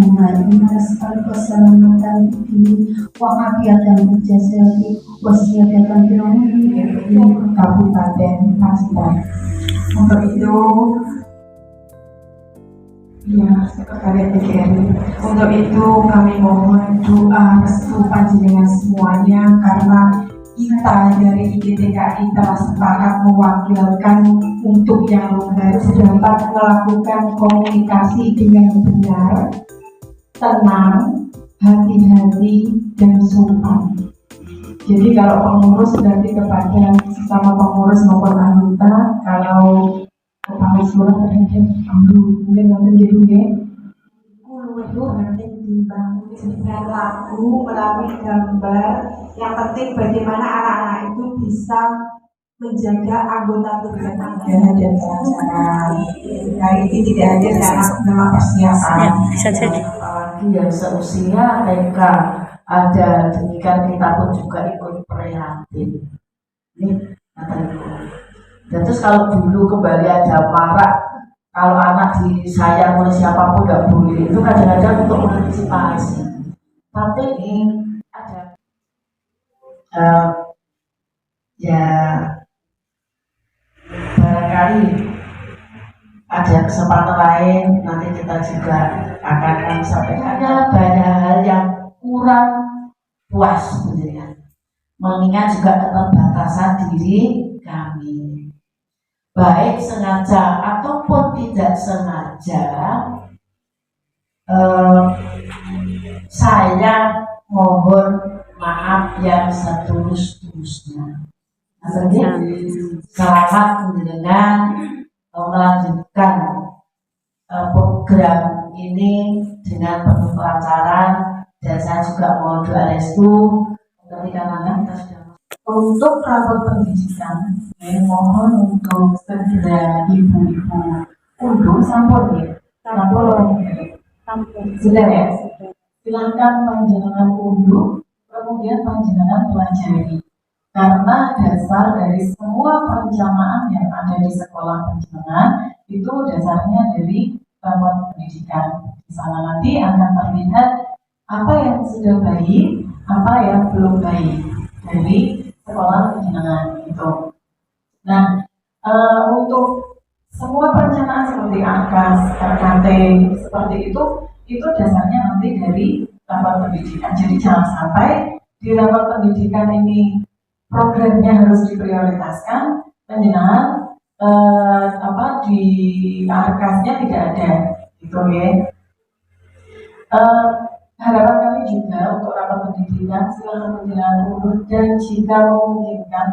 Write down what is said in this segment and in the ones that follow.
Allahumma as'aluka salamatan di wa afiatan jasadi wa siyadatan di Kabupaten Pacitan. Untuk itu, ya, Sekretariat DKRI. Untuk itu kami mohon doa restu panjenengan semuanya, karena kita dari IGTKI telah sepakat mewakilkan untuk yang harus dapat melakukan komunikasi dengan benar, tenang, hati-hati, dan sopan. Jadi kalau pengurus berarti kepada sesama pengurus maupun anggota, kalau kepala sekolah terhadap mungkin nanti jadi itu nanti dibangun dengan lagu melalui gambar. Yang penting bagaimana anak-anak itu bisa menjaga anggota tubuh Anda dan pelajaran. Nah, ini tidak hadir karena memang persiapan. Bisa jadi. Apalagi yang seusia TK ada, demikian kita pun juga ikut prihatin. Ini kata ibu. Dan terus kalau dulu kembali ada marak, kalau anak disayang oleh siapapun nggak boleh, itu kadang-kadang untuk mengantisipasi. Tapi ini ada ya barangkali ada kesempatan lain, nanti kita juga akan kami sampaikan ada banyak hal yang kurang puas penjelasan, mengingat juga keterbatasan diri kami, baik sengaja ataupun tidak sengaja. Saya mohon maaf yang setulus-tulusnya. Selamat menjalankan melanjutkan program ini dengan penuh kelancaran, dan saya juga mohon doa restu ketika nanti kita sudah untuk rapat pendidikan. Mohon untuk segera ibu-ibu unduh sampun ya, sampun sudah ya. Silakan panjenengan unduh, kemudian panjenengan pelajari, karena dasar dari semua perencanaan yang ada di sekolah panjenengan itu dasarnya dari rapat pendidikan. Di sana nanti akan terlihat apa yang sudah baik, apa yang belum baik dari sekolah panjenengan itu. Nah, untuk semua perencanaan seperti AKAS, RKT, seperti itu dasarnya nanti dari rapat pendidikan. Jadi jangan sampai di rapat pendidikan ini programnya harus diprioritaskan, panjenengan di AKAS-nya tidak ada, gitu ya. Harapan kami juga untuk rapat pendidikan, silakan panjenengan urut, dan jika memungkinkan,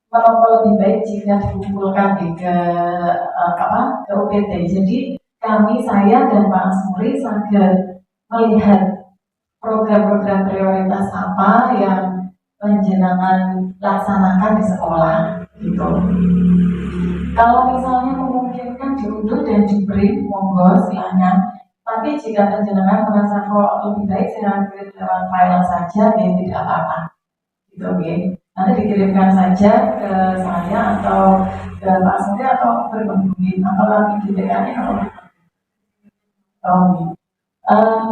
kalau lebih baik jika dikumpulkan ke UPT. Jadi saya dan Pak Asmuri agar melihat program-program prioritas apa yang panjenengan laksanakan di sekolah, gitu. Kalau misalnya memungkinkan diunduh dan diberi, monggo silakan. Tapi jika panjenengan merasa kok lebih baik saya kirim lewat file saja, ya tidak apa-apa, gitu ya. Nanti dikirimkan saja ke saya atau ke Pak Asmuri atau berhubungi atau kami di DKI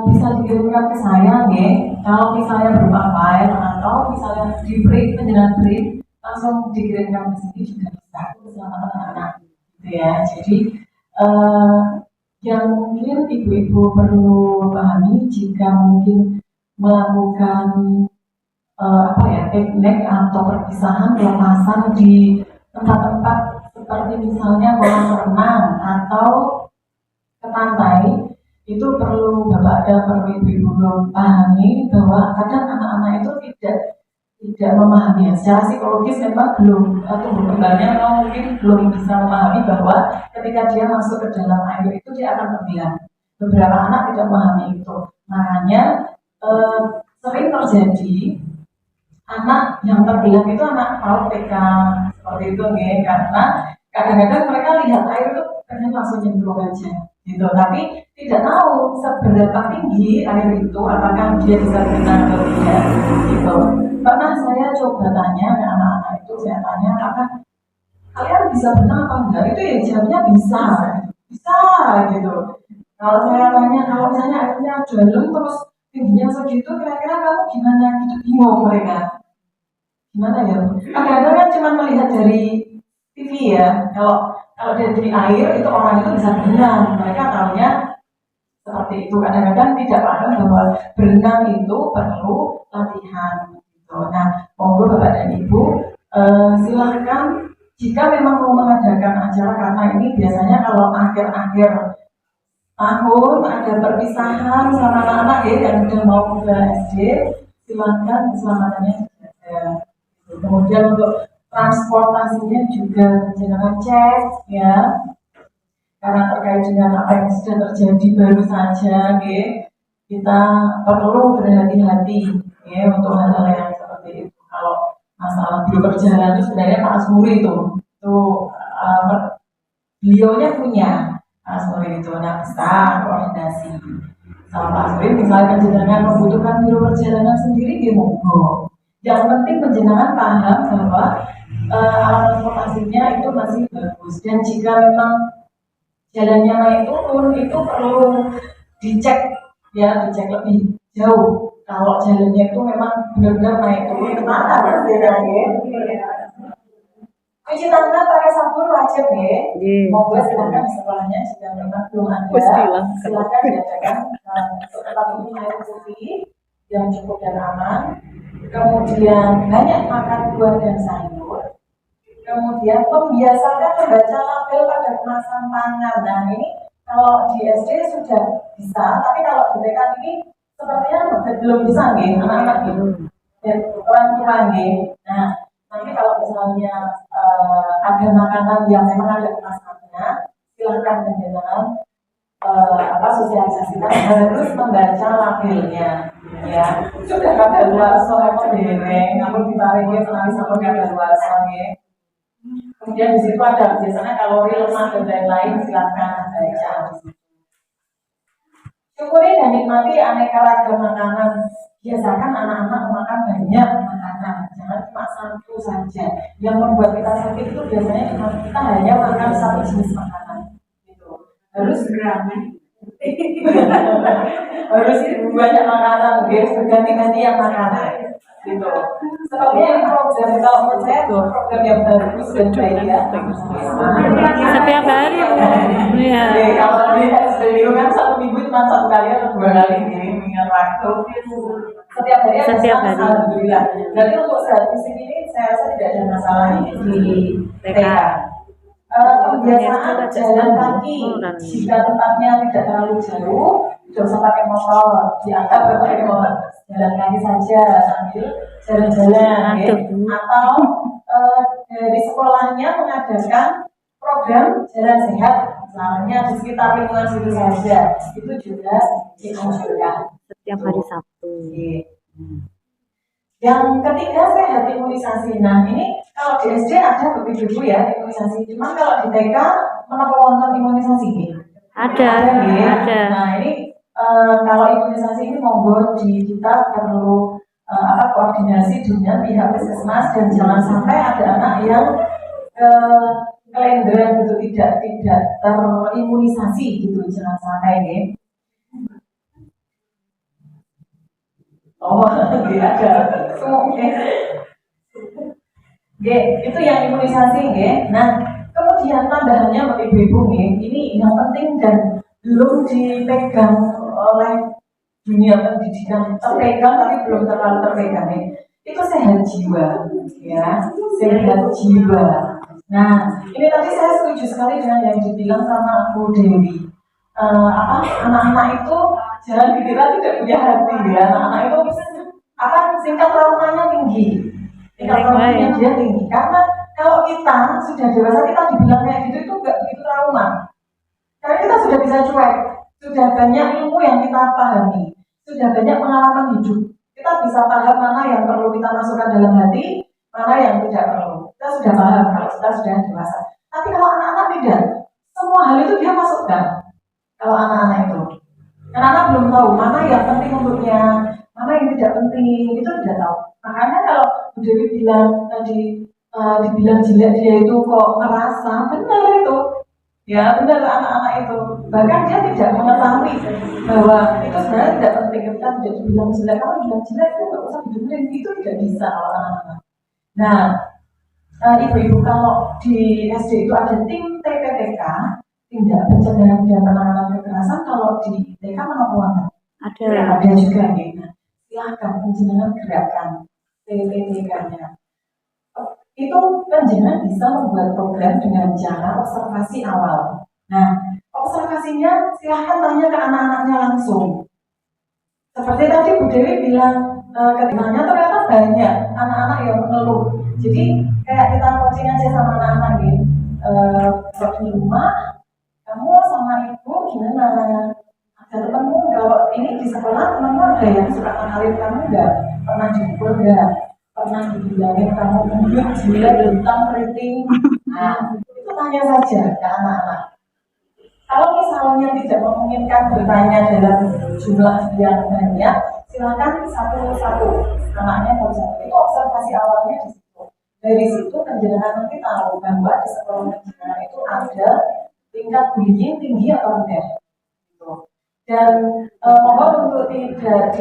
bisa dikirimkan ke saya ya. Kalau misalnya berupa file atau misalnya di print, penjelasan print langsung dikirimkan ke sini juga bisa. Keselamatan anak-anak, gitu ya. Jadi yang mungkin ibu-ibu perlu pahami, jika mungkin melakukan piknik atau perpisahan pelepasan di tempat-tempat seperti misalnya kolam renang atau ke pantai, itu perlu ibu-ibu pahami bahwa kadang anak-anak itu tidak memahami. Secara psikologis memang belum, tumbuh kembangnya mungkin belum bisa memahami bahwa ketika dia masuk ke dalam air itu dia akan terbilang. Beberapa anak tidak memahami itu, makanya sering terjadi anak yang terbilang itu anak PAUD TK seperti itu ya, karena kadang-kadang mereka lihat air itu pengen langsung nyemplung aja, gitu. Tapi tidak tahu seberapa tinggi air itu, apakah dia bisa berenang atau tidak, gitu. Pernah saya coba tanya ke anak-anak itu, saya tanya apakah kalian bisa berenang apa enggak, itu ya jawabnya bisa gitu. Kalau saya tanya, kalau misalnya airnya dalam terus tingginya segitu, kira-kira kamu gimana? Gitu bingung mereka. Gimana ya? Kadang-kadang kan cuma melihat dari TV ya. Kalau dari air itu orang itu bisa berenang. Mereka tahunya seperti itu. Kadang-kadang tidak paham bahwa berenang itu perlu latihan. Gitu. Nah, monggo Bapak dan Ibu, silahkan jika memang mau mengadakan acara, karena ini biasanya kalau akhir-akhir tahun ada perpisahan sama anak-anak ya yang udah mau ke SD, silahkan keselamatannya dijaga. Kemudian untuk transportasinya juga jangan cek ya, karena terkait dengan apa yang sudah terjadi baru saja, ya, kita perlu berhati-hati ya untuk hal-hal yang seperti itu. Kalau masalah biro perjalanan itu sebenarnya Pak Asmuri itu beliaunya punya Pak Asmuri itu, nah bisa koordinasi sama Pak Asmuri. Misalnya jenengan membutuhkan biro perjalanan sendiri, dia monggo. Yang penting penjenengan paham bahwa alat transportasinya itu masih bagus, dan jika memang jalannya naik turun itu perlu dicek ya, dicek lebih jauh. Kalau jalannya itu memang benar-benar naik turun kemana perbedaannya? Cuci tangan pakai sabun wajib ya. Monggo silakan di sekolahnya jika memang belum ada, silakan diadakan untuk tempat ini air putih yang cukup dan aman. Kemudian banyak makan buah dan sayur. Kemudian membiasakan membaca label pada kemasan pangan. Nah ini kalau di SD sudah bisa, tapi kalau di TK ini sepertinya belum bisa nih anak-anak gitu. Dan orang tua nih. Nah nanti kalau misalnya ada makanan yang memang ada kemasannya, silahkan menjelaskan sosialisasikan harus membaca labelnya. Ya sudah kada luar soal dereng, namun ditarik nanti sama kada luar soal. Kemudian di situ ada biasanya kalori, lemak dan lain-lain, silakan baca. Syukuri dan nikmati aneka ragam makanan. Biasakan anak-anak makan banyak makanan, jangan cuma satu saja. Yang membuat kita sakit itu biasanya cuma kita hanya makan satu jenis makanan. Gitu. Harus harus banyak makanan, guys, berganti-ganti yang makanan. Gitu. Sepertinya ini program, kalau menurut saya program yang bagus dan baik ya. Setiap hari ya. Kalau di SD itu kan 1 minggu cuma 1 kali atau 2 kali mengingat waktu. Setiap hari ada Setiap hari. Alhamdulillah. Berarti untuk saat di sini saya rasa tidak ada masalah di TK. Kebiasaan jalan kaki jika tempatnya tidak terlalu jauh, tidak usah pakai motor, diantar pakai motor, jalan kaki saja sambil jalan-jalan, ya. Atau dari sekolahnya mengadakan program jalan sehat, misalnya di sekitar lingkungan situ saja, itu juga dianjurkan. Setiap hari Sabtu. Yang ketiga, sehat imunisasi. Nah ini kalau di SD ada begitu ya imunisasi. Cuma kalau di TK menapa wonten imunisasi? Ada. Nah ini kalau imunisasi ini monggo kita perlu koordinasi dengan pihak puskesmas, dan jangan sampai ada anak yang kelendran gitu, tidak terimunisasi gitu, jangan sampai ya. Oh, tidak ada. Oke. Itu yang imunisasi, Nah, kemudian tambahannya Ibu-ibu, ini yang penting dan belum dipegang oleh dunia pendidikan, terpegang tapi belum terlalu terpegang, itu sehat jiwa, ya, sehat jiwa. Nah, ini tadi saya setuju sekali dengan yang dibilang sama Bu Dewi. Anak-anak itu jangan dikira tidak punya hati, ya. Anak-anak itu tingkat traumanya tinggi, dia tinggi. Karena kalau kita sudah dewasa, kita dibilang kayak gitu itu enggak begitu trauma. Karena kita sudah bisa cuek, sudah banyak ilmu yang kita pahami, sudah banyak pengalaman hidup. Kita bisa paham mana yang perlu kita masukkan dalam hati, mana yang tidak perlu. Kita sudah paham kalau kita sudah dewasa. Tapi kalau anak-anak tidak, semua hal itu dia masukkan. Kalau anak-anak itu, anak-anak belum tahu mana yang penting untuknya, mana yang tidak penting, itu tidak tahu. Makanya kalau Bu Dewi bilang tadi dibilang jelek, dia itu kok ngerasa, benar itu. Ya benar, anak-anak itu bahkan dia tidak mengetahui bahwa itu sebenarnya tidak penting. Ketika tidak dibilang jelek, kalau bilang jelek itu nggak usah didengerin, itu tidak bisa kalau anak-anak. Nah, ibu-ibu kalau di SD itu ada tim TPPK, tindak pencegahan dan penanganan kekerasan. Kalau di TK mana uang? Ada juga nih. Nah, silahkan penjenengan gerakan TPPK-nya. Itu penjenengan bisa membuat program dengan cara observasi awal. Nah, observasinya silahkan tanya ke anak-anaknya langsung. Seperti tadi Bu Dewi bilang, ketimanya ternyata banyak anak-anak yang mengeluh. Jadi kayak kita coaching aja sama anak-anak gitu. Besok di rumah, kamu sama ibu gimana? Ada temanmu kalau ini di sekolah temanmu ada yang suka ngalin kamu nggak? Pernah dipukul nggak? Pernah dibilangin kamu gendut, jelek, bentang, keriting? Nah, itu tanya saja ke anak-anak. Kalau misalnya tidak memungkinkan bertanya dalam jumlah yang banyak, silakan satu-satu anaknya satu-satu. Itu observasi awalnya di situ. Dari situ penjenengan nanti tahu bahwa di sekolah penjenengan itu ada tingkat bullying tinggi atau rendah. Gitu. Dan mohon untuk tidak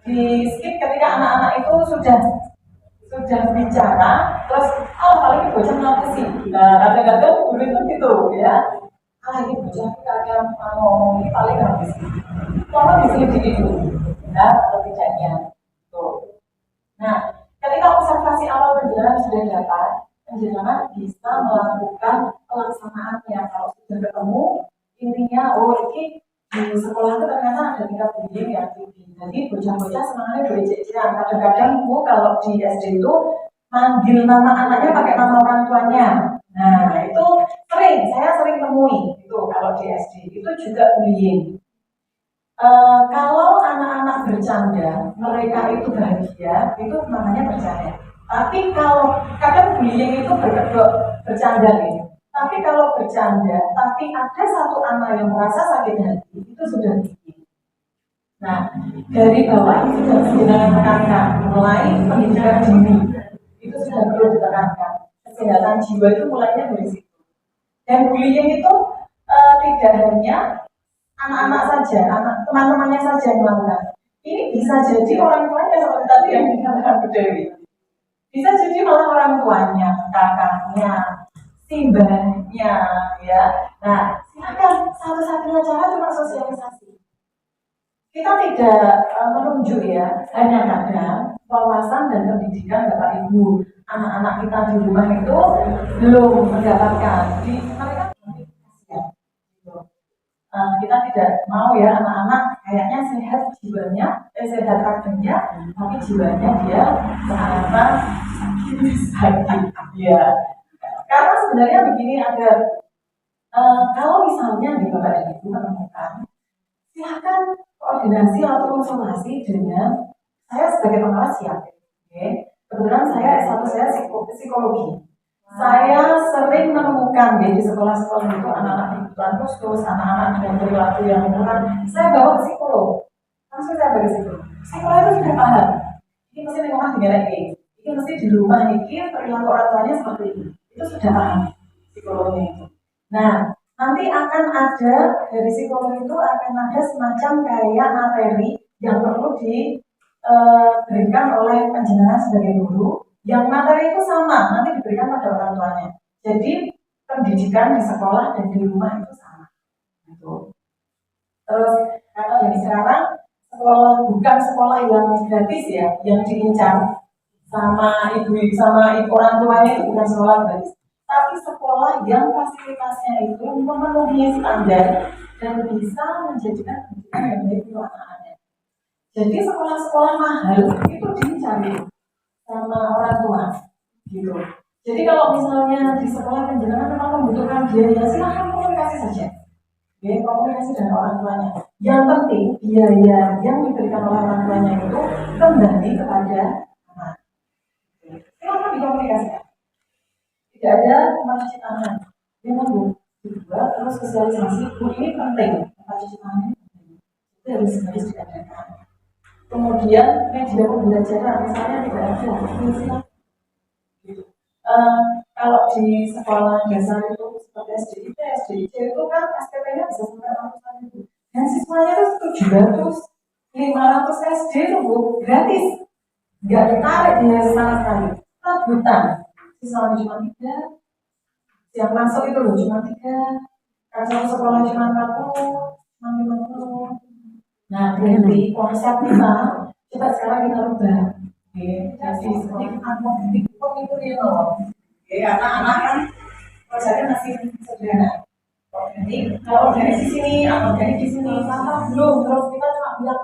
di skip ketika anak-anak itu sudah bicara, terus paling bocah ngapusi. Nah, kadang-kadang guru itu gitu ya. Ini bocah kita akan ngomong ini paling habis. Tolong diselidiki dulu, benar atau tidaknya. Tuh. Nah, ketika observasi awal penjelasan sudah dapat, penjelasan bisa melakukan pelaksanaannya. Kalau sudah ketemu, intinya ini di sekolah itu ternyata ada tingkat bullying yang tinggi. Jadi bocah-bocah semangatnya berecek-ecekan. Kadang-kadang Bu kalau di SD itu manggil nama anaknya pakai nama orang tuanya. Nah, itu saya sering temui itu kalau di SD itu juga bullying. Kalau anak-anak bercanda, mereka itu bahagia, itu namanya bercanda. Tapi kalau kadang bullying itu bercanda nih. Tapi kalau bercanda, tapi ada satu anak yang merasa sakit hati, itu sudah tinggi. Nah, dari bawah itu sudah ditekankan, mulai pendidikan dini itu sudah perlu ditekankan. Kesehatan jiwa itu mulainya dari situ. Dan bullying itu tidak hanya anak-anak saja, teman-temannya saja yang melakukan. Ini bisa jadi orang tuanya seperti tadi yang dikatakan Bu Dewi. Bisa jadi malah orang tuanya, kakaknya, simbahnya, ya. Nah, silakan satu-satunya cara cuma sosialisasi. Kita tidak menunjuk ya, hanya kadang wawasan dan pendidikan Bapak Ibu. Anak-anak kita di rumah itu belum mendapatkan. Jadi mereka ya. Kita tidak mau ya anak-anak kayaknya sehat jiwanya, sehat ragamnya, tapi jiwanya dia ternyata sakit. Ya. Karena sebenarnya begini ada, kalau misalnya di Bapak dan Ibu menemukan, silakan koordinasi atau konsultasi dengan saya sebagai pengawas siap. Okay. Kebetulan saya S1 saya psikologi. Saya sering menemukan di sekolah-sekolah itu anak-anak kebutuhan khusus, anak-anak dengan perilaku yang kurang. Saya bawa ke psikolog. Langsung saya bawa ke psikolog. Psikolog itu sudah paham. Ini mesti di rumah dimana ini. Ini mesti di rumah ini perilaku orang tuanya seperti ini. Itu sudah paham psikolognya itu. Nah, nanti akan ada dari psikolog itu akan ada semacam kayak materi yang perlu diberikan oleh penjenengan sebagai guru. Yang materi itu sama, nanti diberikan pada orang tuanya. Jadi pendidikan di sekolah dan di rumah itu sama. Gitu. Terus kalau dari sekarang sekolah bukan sekolah yang gratis ya, yang diincar sama ibu sama orang tuanya itu bukan sekolah gratis, tapi sekolah yang fasilitasnya itu memenuhi standar dan bisa menjadikan pendidikan yang baik untuk anak-anaknya. Jadi sekolah-sekolah mahal itu dicari sama orang tua, gitu. Jadi kalau misalnya di sekolah penjenengan memang membutuhkan biaya, silahkan komunikasi saja. Ya, komunikasi dengan orang tuanya. Yang penting biaya yang diberikan oleh orang tuanya itu kembali kepada anak. Silahkan dikomunikasikan. Tidak ada cuci tangan. Memang Bu, kedua terus sosialisasi. Bu ini penting. Cuci tangan itu harus diadakan. Kemudian media pembelajaran misalnya tidak ada, kalau di sekolah dasar itu seperti SD SDC itu kan SPP-nya bisa sampai 600.000. Dan siswanya itu 700, 500 SD itu Bu, gratis. Nggak ditarik dia sama sekali. Rebutan. Siswanya cuma 3. Yang masuk itu loh cuma 3. Kalau satu sekolah cuma 40, cuma 50. Nah, dari konsep kita, coba sekarang kita ubah. Jadi seperti angkot itu ya loh. Anak-anak kan prosesnya masih sederhana. Jadi kalau dari sini atau dari di sini sama belum, terus kita cuma bilang,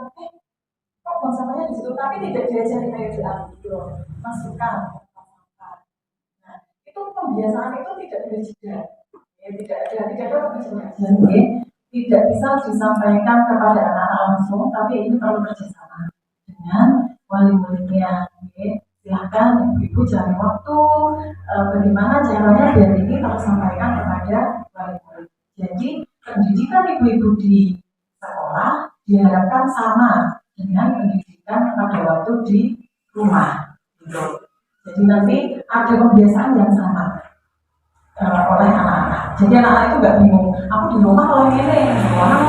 kok buang sampahnya di situ, tapi tidak diajari kayak gitu, masukkan. Nah, itu pembiasaan itu tidak boleh jeda. Tidak ada pembiasaan. Tidak bisa disampaikan kepada anak-anak langsung, tapi ini perlu kerjasama dengan wali muridnya. Silahkan ibu cari waktu bagaimana caranya biar ini tersampaikan kepada wali murid. Jadi pendidikan ibu-ibu di sekolah diharapkan sama dengan pendidikan pada waktu di rumah. Gitu. Jadi nanti ada kebiasaan yang sama oleh anak-anak. Jadi anak-anak itu nggak bingung. Aku di rumah kalau ini, di rumah